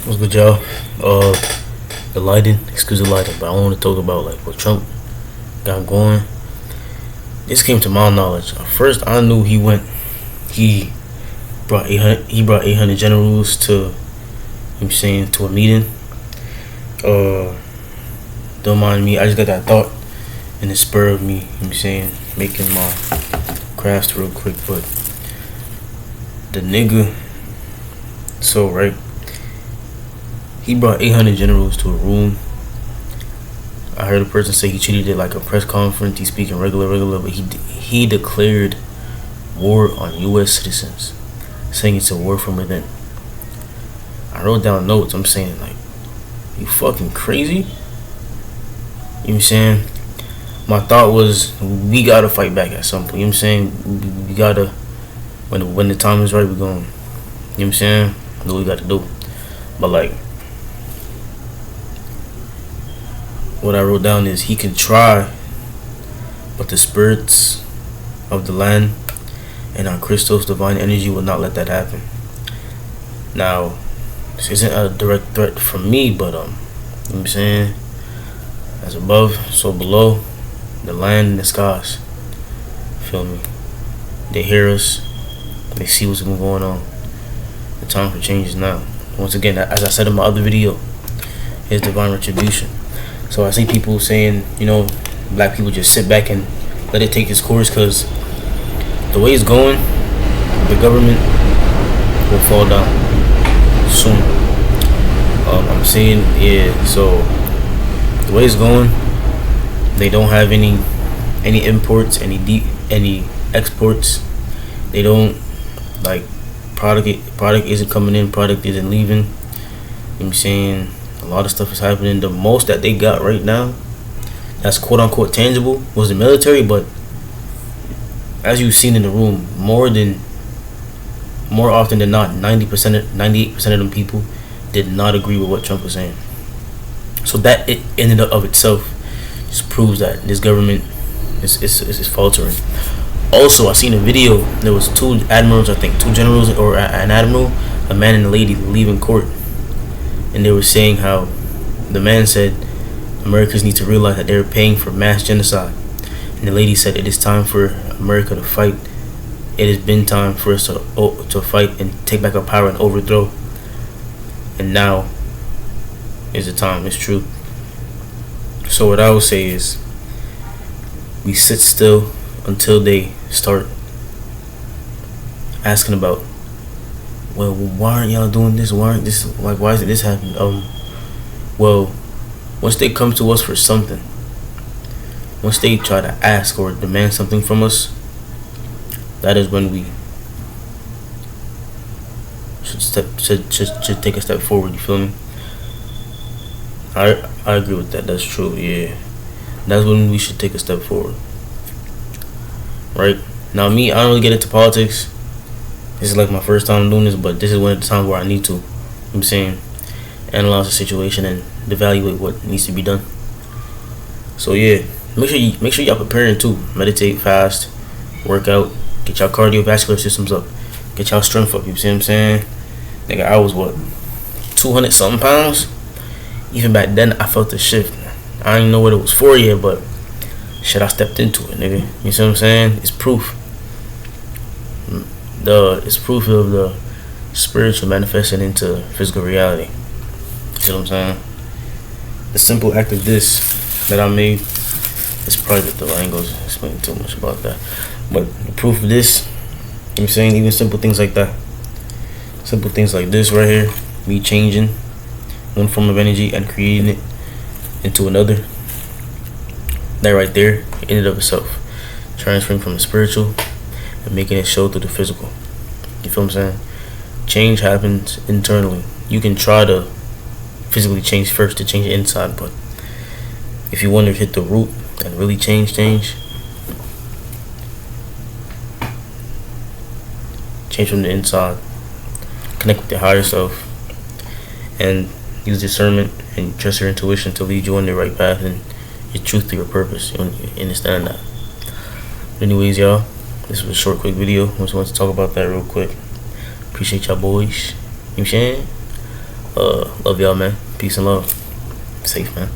What's good, y'all? Uh, the lighting, excuse the lighting, but I want to talk about like what Trump got going. This came to my knowledge. At first, I knew he brought 800, he brought 800 generals to, I'm saying, to a meeting. Uh, don't mind me. I just got that thought in the spur of me. I'm saying, making my crafts real quick, but the nigga, so right. He brought 800 generals to a room. I heard a person say he treated it like a press conference. He's speaking regular, but he declared war on U.S. citizens, saying it's a war from within. I wrote down notes. I'm saying, like, you fucking crazy? You know what I'm saying? My thought was, we gotta fight back at some point. You know what I'm saying? We gotta, when the time is right, we're going, you know what I'm saying? Do what we gotta do. But, like, what I wrote down is he can try, but the spirits of the land and our crystals, divine energy, will not let that happen. Now, this isn't a direct threat from me, but you know what I'm saying? As above, so below, the land and the skies. Feel me? They hear us. They see what's been going on. The time for change is now. Once again, as I said in my other video, is divine retribution. So I see people saying, you know, black people just sit back and let it take its course, because the way it's going, the government will fall down soon. I'm saying, yeah, so the way it's going, they don't have any imports, any exports. They don't, like, product isn't coming in, product isn't leaving. You know what I'm saying? A lot of stuff is happening. The most that they got right now, that's quote unquote tangible, was the military. But as you've seen in the room, more often than not, 98% of them people did not agree with what Trump was saying. So that it in and of itself just proves that this government is faltering. Also, I seen a video. There was two admirals, I think, two generals, or an admiral, a man and a lady leaving court. And they were saying how the man said Americans need to realize that they're paying for mass genocide. And the lady said it is time for America to fight. It has been time for us to fight and take back our power and overthrow. And now is the time. It's true. So what I would say is, we sit still until they start asking about, well, why aren't y'all doing this? Why isn't this happening? Well, once they come to us for something, once they try to ask or demand something from us, that is when we should take a step forward. You feel me? I agree with that. That's true. Yeah, that's when we should take a step forward. Right now, me, I don't really get into politics. This is like my first time doing this, but this is one of the times where I need to, you know what I'm saying, analyze the situation and evaluate what needs to be done. So yeah, make sure y'all preparing too. Meditate, fast, work out, get y'all cardiovascular systems up, get y'all strength up. You see what I'm saying? Nigga, I was 200 something pounds. Even back then, I felt the shift. I didn't know what it was for yet, but shit, I stepped into it, nigga. You see what I'm saying? It's proof. It's proof of the spiritual manifesting into physical reality. You see what I'm saying? The simple act of this that I made is private, though. I ain't gonna explain too much about that. But the proof of this, you know what I'm saying? Even simple things like that. Simple things like this right here. Me changing one form of energy and creating it into another. That right there, in and of itself, transferring from the spiritual and making it show through the physical. You feel what I'm saying? Change happens internally. You can try to physically change first to change the inside, but if you want to hit the root and really change from the inside, connect with your higher self, and use discernment and trust your intuition to lead you on the right path and your truth to your purpose. You understand that? Anyways, y'all, this was a short, quick video. I just wanted to talk about that real quick. Appreciate y'all boys. You know what I'm saying? Love y'all, man. Peace and love. Safe, man.